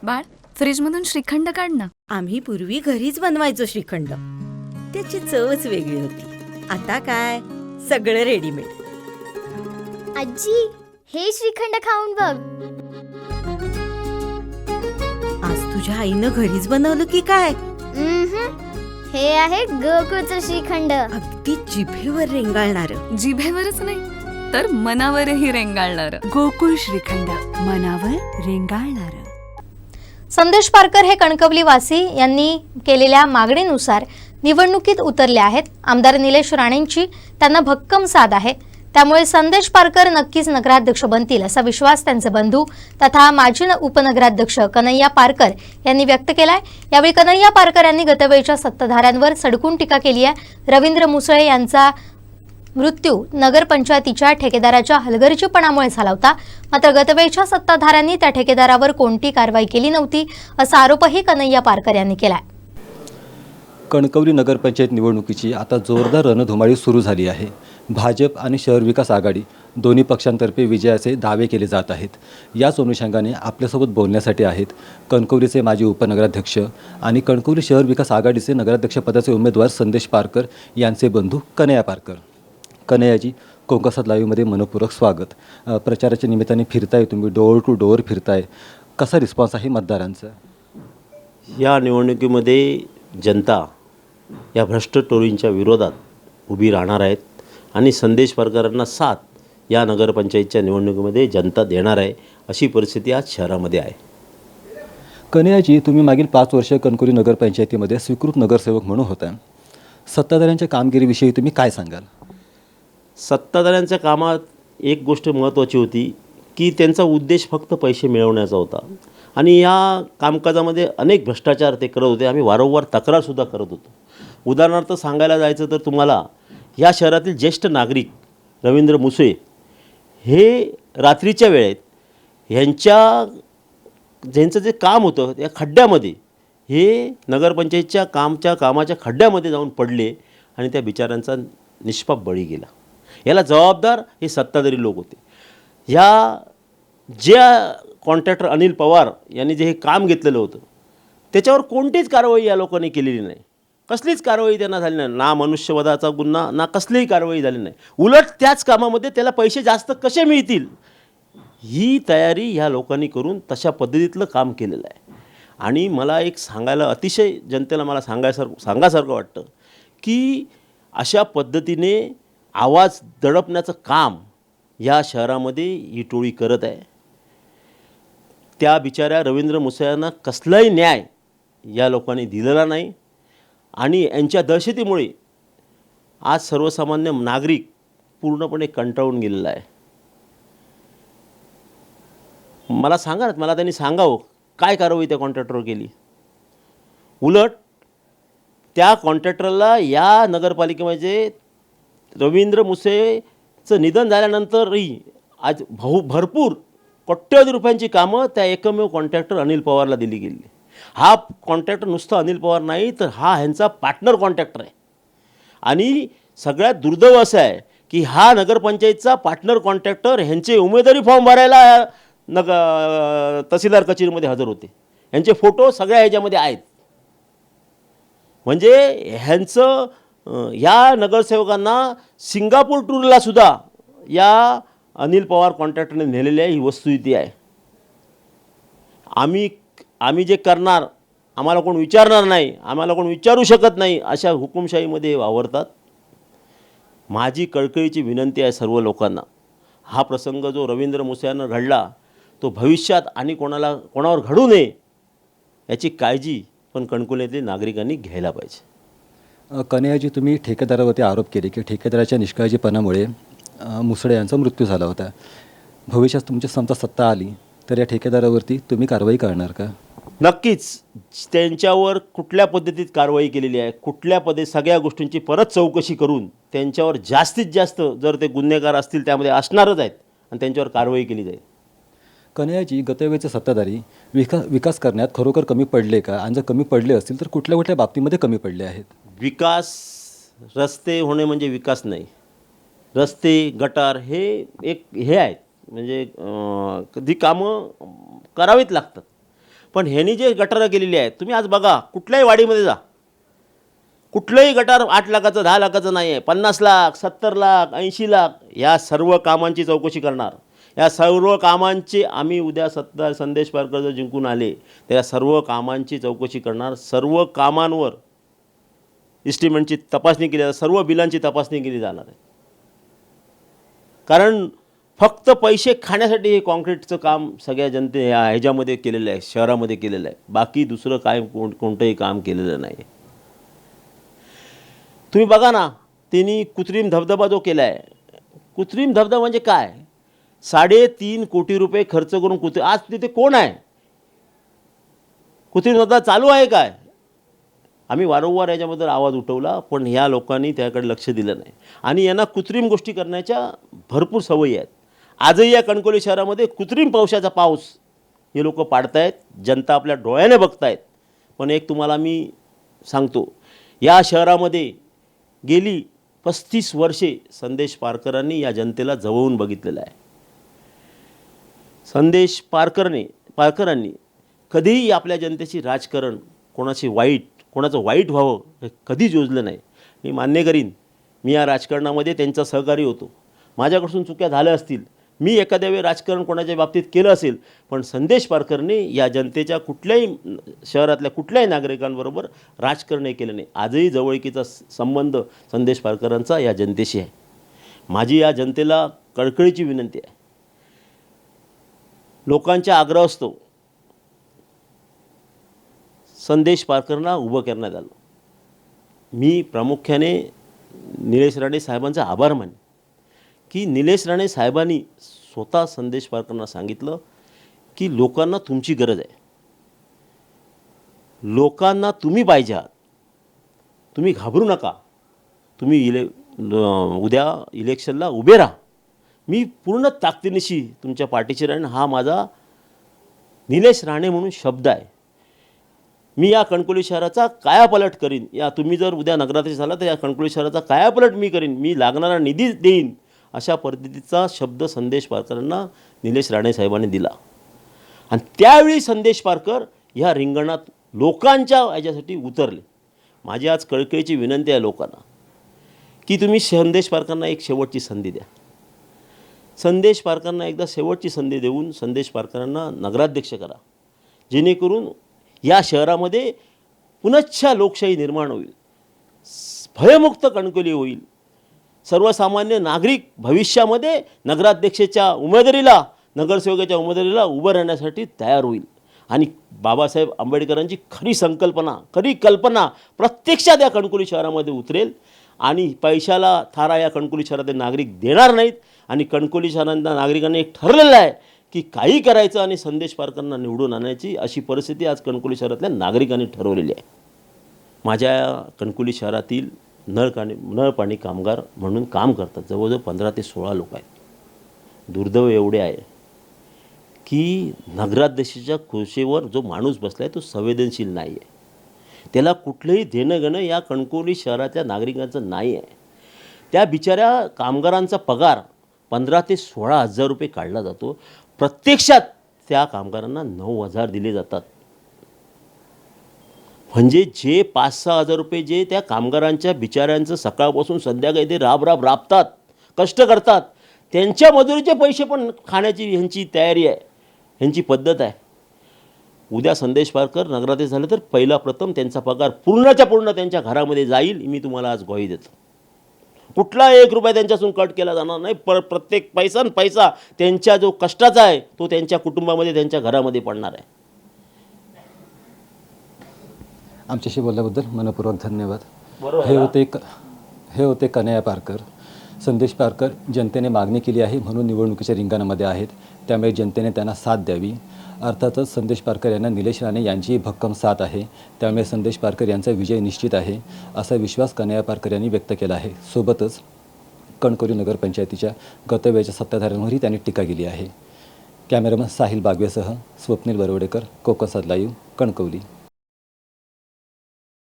बाळ, फ्रीजमधून श्रीखंड काढ ना. आम्ही पूर्वी घरीच बनवायचो श्रीखंड. त्याची चवच वेगळी होती. आता काय सगळं रेडीमेड. आजी, हे श्रीखंड खाऊन बघ. आज तुझ्या आईनं घरीच बनवलं की काय? हे आहे गोकुळचं श्रीखंड. अगदी जिभेवर रेंगाळणार. जिभेवरच नाही तर मनावरही रेंगाळणार. गोकुळ श्रीखंड, मनावर रेंगाळणार. संदेश पारकर हे कणकवलीवासी यांनी केलेल्या मागणीनुसार निवडणुकीत उतरले आहेत. आमदार निलेश राणेंची त्यांना भक्कम साथ आहे. त्यामुळे संदेश पारकर नक्कीच नगराध्यक्ष बनतील असा विश्वास त्यांचे बंधू तथा माजी उपनगराध्यक्ष कन्हैया पारकर यांनी व्यक्त केलाय. यावेळी कन्हैया पारकर यांनी गतवेळच्या सत्ताधाऱ्यांवर सडकून टीका केली आहे. रवींद्र मुसळे यांचा मृत्यू नगरपंचायतीच्या ठेकेदाराच्या हलगर्जीपणामुळे झाला होता. मात्र गतवेळच्या सत्ताधाऱ्यांनी त्या ठेकेदारावर कोणती कारवाई केली नव्हती असा आरोपही कन्हैया पारकर यांनी केलाय. कणकवली नगरपंचायत निवडणुकीची आता जोरदार रणधुमाळी सुरू झाली आहे. भाजप आणि शहर विकास आघाडी दोन्ही पक्षांतर्फे विजयाचे दावे केले जात आहेत. याच अनुषंगाने आपल्यासोबत बोलण्यासाठी आहेत कणकवलीचे माजी उपनगराध्यक्ष आणि कणकवली शहर विकास आघाडीचे नगराध्यक्षपदाचे उमेदवार संदेश पारकर यांचे बंधू कन्हैया पारकर. कन्हैयाजी, कोकणात लाईव्हमध्ये मनपूर्वक स्वागत. प्रचाराच्या निमित्ताने फिरताय, तुम्ही डोअर टू डोअर फिरताय, कसा रिस्पॉन्स आहे मतदारांचा? या निवडणुकीमध्ये जनता या भ्रष्ट टोळींच्या विरोधात उभी राहणार आहेत आणि संदेश पारकरांना साथ या नगरपंचायतच्या निवडणुकीमध्ये जनता देणार आहे अशी परिस्थिती आज शहरामध्ये आहे. कन्हैयाजी, तुम्ही मागील 5 वर्ष कणकवली नगरपंचायतीमध्ये स्वीकृत नगरसेवक म्हणून होता. सत्ताधाऱ्यांच्या कामगिरीविषयी तुम्ही काय सांगाल? सत्ताधाऱ्यांच्या कामात एक गोष्ट महत्त्वाची होती की त्यांचा उद्देश फक्त पैसे मिळवण्याचा होता आणि या कामकाजामध्ये अनेक भ्रष्टाचार ते करत होते. आम्ही वारंवार तक्रारसुद्धा करत होतो. उदाहरणार्थ सांगायला जायचं तर तुम्हाला, या शहरातील ज्येष्ठ नागरिक रवींद्र मुसळे हे रात्रीच्या वेळेत ज्यांचं जे काम होतं त्या खड्ड्यामध्ये, हे नगरपंचायतच्या कामाच्या खड्ड्यामध्ये जाऊन पडले आणि त्या बिचाऱ्यांचा निष्पाप बळी गेला. याला जबाबदार हे सत्ताधारी लोक होते. ज्या कॉन्ट्रॅक्टर अनिल पवार यांनी जे हे काम घेतलेलं होतं त्याच्यावर कोणतीच कारवाई या लोकांनी केलेली नाही. कसलीच कारवाई त्यांना झाली नाही. ना मनुष्यवधाचा गुन्हा, ना कसलीही कारवाई झाली नाही. उलट त्याच कामामध्ये त्याला पैसे जास्त कसे मिळतील ही तयारी ह्या लोकांनी करून तशा पद्धतीतलं काम केलेलं आहे. आणि मला एक सांगायला, अतिशय जनतेला मला सांगासारखं वाटतं की अशा पद्धतीने आवाज दडपण्याचं काम या शहरामध्ये ही टोळी करत आहे. त्या बिचाऱ्या रवींद्र मुसळ्यांना कसलाही न्याय या लोकांनी दिलेला नाही आणि यांच्या दहशतीमुळे आज सर्वसामान्य नागरिक पूर्णपणे कंटाळून गेलेला आहे. मला त्यांनी सांगावं काय कारवाई त्या कॉन्ट्रॅक्टरवर केली. उलट त्या कॉन्ट्रॅक्टरला या नगरपालिकेमध्ये रवींद्र मुसळेचं निधन झाल्यानंतरही आज भरपूर कोट्यवधी रुपयांची कामं त्या एकमेव कॉन्ट्रॅक्टर अनिल पवारला दिली गेली. हा कॉन्ट्रॅक्टर नुसता अनिल पवार नाही तर हा ह्यांचा पार्टनर कॉन्ट्रॅक्टर आहे. आणि सगळ्यात दुर्दैव असं आहे की हा नगरपंचायतचा पार्टनर कॉन्ट्रॅक्टर ह्यांचे उमेदवारी फॉर्म भरायला तहसीलदार कचेरीमध्ये हजर होते. यांचे फोटो सगळ्या ह्याच्यामध्ये आहेत. म्हणजे ह्यांचं या नगरसेवकांना सिंगापूर टूरला सुद्धा या अनिल पवार कॉन्ट्रॅक्टरने नेलेली आहे. ही वस्तुस्थिती आहे. आम्ही जे करणार आम्हाला कोण विचारणार नाही, आम्हाला कोण विचारू शकत नाही, अशा हुकुमशाहीमध्ये वावरतात. माझी कळकळीची विनंती आहे सर्व लोकांना, हा प्रसंग जो रवींद्र मुसळ्यांना घडला तो भविष्यात आणि कोणावर घडू नये याची काळजी पण कणकवलीतील नागरिकांनी घ्यायला पाहिजे. कन्हैयाजी, तुम्ही ठेकेदारावरती आरोप केले की ठेकेदाराच्या निष्काळजीपणामुळे मुसळे यांचा मृत्यू झाला होता. भविष्यात तुमच्या समजा सत्ता आली तर या ठेकेदारावरती तुम्ही कारवाई करणार का? नक्कीच. त्यांच्यावर कुठल्या पद्धतीत कारवाई केलेली आहे, सगळ्या गोष्टींची परत चौकशी करून त्यांच्यावर जास्तीत जास्त जर ते गुन्हेगार असतील त्यामध्ये असणारच आहेत आणि त्यांच्यावर कारवाई केली जाईल. कन्हैयाजी, गतवेळचे सत्ताधारी विकास करण्यात खरोखर कमी पडले का? आणि जर कमी पडले असतील तर कुठल्या कुठल्या बाबतीमध्ये कमी पडले आहेत? विकास, रस्ते होणे म्हणजे विकास नाही. रस्ते, गटार हे आहेत म्हणजे कधी कामं करावीच लागतात. पण ह्यांनी जे गटारं केलेली आहेत, तुम्ही आज बघा कुठल्याही वाडीमध्ये जा, कुठलंही गटार 8 लाखाचं 10 लाखाचं नाही आहे, 50 लाख 70 लाख 80 लाख, या सर्व कामांची चौकशी करणार. या सर्व कामांची आम्ही उद्या संदेश पारकर जर जिंकून आले तर या सर्व कामांची चौकशी करणार. सर्व कामांवर इस्टिमेंटची तपासणी केली जाणार, सर्व बिलांची तपासणी केली जाणार आहे. कारण फक्त पैसे खाण्यासाठी हे कॉन्क्रीटचं काम सगळ्या ह्याच्यामध्ये केलेलं आहे, शहरामध्ये केलेलं आहे. बाकी दुसरं काय कोणतंही काम केलेलं नाही. तुम्ही बघा ना, त्यांनी कृत्रिम धबधबा जो केला आहे, कृत्रिम धबधबा म्हणजे काय, 3.5 कोटी रुपये खर्च करून आज तिथे कोण आहे? कृत्रिम धबधबा चालू आहे काय? आम्ही वारंवार याच्याबद्दल आवाज उठवला, पण ह्या लोकांनी त्याकडे लक्ष दिलं नाही. आणि यांना कृत्रिम गोष्टी करण्याच्या भरपूर सवयी आहेत. आजही या कणकवली शहरामध्ये कृत्रिम पावसाचा पाऊस हे लोक पाडतायत, जनता आपल्या डोळ्याने बघतायत. पण एक तुम्हाला मी सांगतो, या शहरामध्ये गेली 35 वर्षे संदेश पारकरांनी या जनतेला जवळून बघितलेलं आहे. संदेश पारकरांनी कधीही आपल्या जनतेची राजकारण कोणाचं वाईट व्हावं हे कधीच योजलं नाही. मी मान्य करीन, मी या राजकारणामध्ये त्यांचा सहकारी होतो. माझ्याकडून चुक्या झाल्या असतील, मी एखाद्या वेळी राजकारण कोणाच्या बाबतीत केलं असेल, पण संदेश पारकरने या जनतेच्या कुठल्याही शहरातल्या कुठल्याही नागरिकांबरोबर राजकारण केलं नाही. आजही जवळकीचा संबंध संदेश पारकरांचा या जनतेशी आहे. माझी या जनतेला कळकळीची विनंती आहे, लोकांच्या आग्रह असतो संदेश पारकरला उभं करण्यात आलं. मी प्रामुख्याने निलेश राणे साहेबांचा आभार मानेन की निलेश राणे साहेबांनी स्वतः संदेश पारकरांना सांगितलं की लोकांना तुमची गरज आहे, लोकांना तुम्ही पाहिजे आहात, तुम्ही घाबरू नका, तुम्ही उद्या इलेक्शनला उभे राहा, मी पूर्ण ताकदीनिशी तुमच्या पाठीशी राहीन. हा माझा निलेश राणे म्हणून शब्द आहे. मी या कणकवली शहराचा कायापालट करीन. तुम्ही जर उद्या नगराध्यक्ष झाला तर या कणकवली शहराचा कायापालट मी करीन, मी लागणारा निधी देईन, अशा पद्धतीचा शब्द संदेश पारकरांना निलेश राणे साहेबांनी दिला. आणि त्यावेळी संदेश पारकर ह्या रिंगणात लोकांच्या याच्यासाठी उतरले. माझी आज कळकळीची विनंती आहे लोकांना की तुम्ही संदेश पारकरांना एक शेवटची संधी द्या. संदेश पारकरांना एकदा शेवटची संधी देऊन संदेश पारकरांना नगराध्यक्ष करा, जेणेकरून या शहरामध्ये पुनश्च लोकशाही निर्माण होईल, भयमुक्त कणकवली होईल. सर्वसामान्य नागरिक भविष्यामध्ये नगराध्यक्षाच्या उमेदवारीला, नगरसेवकाच्या उमेदवारीला उभं राहण्यासाठी तयार होईल. आणि बाबासाहेब आंबेडकरांची खरी कल्पना प्रत्यक्षात या कणकवली शहरामध्ये उतरेल. आणि पैशाला थारा या कणकवली शहरातले नागरिक देणार नाहीत. आणि कणकवली शहरातल्या नागरिकांनी एक ठरलेलं आहे की काही करायचं आणि संदेश पारकरांना निवडून आणायची, अशी परिस्थिती आज कणकवली शहरातल्या नागरिकांनी ठरवलेली आहे. माझ्या कणकवली शहरातील नळपाणी कामगार म्हणून काम करतात जवळजवळ 15 ते 16 लोक आहेत. दुर्दैव एवढे आहे की नगराध्यक्षाच्या खुर्चीवर जो माणूस बसला आहे तो संवेदनशील नाही आहे, त्याला कुठलंही देणं घेणं या कणकवली शहरातल्या नागरिकांचं नाही आहे. त्या बिचाऱ्या कामगारांचा पगार 15 ते 16 हजार रुपये काढला जातो, प्रत्यक्षात त्या कामगारांना 9,000 दिले जातात. म्हणजे जे 5-6 हजार रुपये जे त्या कामगारांच्या बिचाऱ्यांचं सकाळपासून संध्याकाळी ते राबतात, कष्ट करतात, त्यांच्या मजुरीचे पैसे पण खाण्याची ह्यांची तयारी आहे, ह्यांची पद्धत आहे. उद्या संदेश पारकर नगराध्यक्ष झाले तर प्रथम त्यांचा पगार पूर्णच्या पूर्ण त्यांच्या घरामध्ये जाईल, मी तुम्हाला आज ग्वाही देतो. कुठला 1 रुपया त्यांच्यापासून कट केला जाणार नाही. प्रत्येक पैसा त्यांच्या जो कष्टाचा आहे तो त्यांच्या कुटुंबामध्ये, त्यांच्या घरामध्ये पडणार आहे. आमच्याशी बोलल्याबद्दल मनपूर्वक धन्यवाद. बरोबर. हे होते कन्हैया पारकर. संदेश पारकर जनतेने मागणी केली आहे म्हणून निवडणुकीच्या रिंगणामध्ये आहेत, त्यामुळे जनतेने त्यांना साथ द्यावी. अर्थातच संदेश पारकर यांना निलेश राणे यांचीही भक्कम साथ आहे, त्यामुळे संदेश पारकर यांचा विजय निश्चित आहे असा विश्वास कन्हैया पारकर यांनी व्यक्त केला आहे. सोबतच कणकवली नगरपंचायतीच्या गतवेळच्या सत्ताधाऱ्यांवरही त्यांनी टीका केली आहे. कॅमेरामन साहिल बागवेसह स्वप्नील बरवडेकर, कोकण सात लाईव्ह, कणकवली.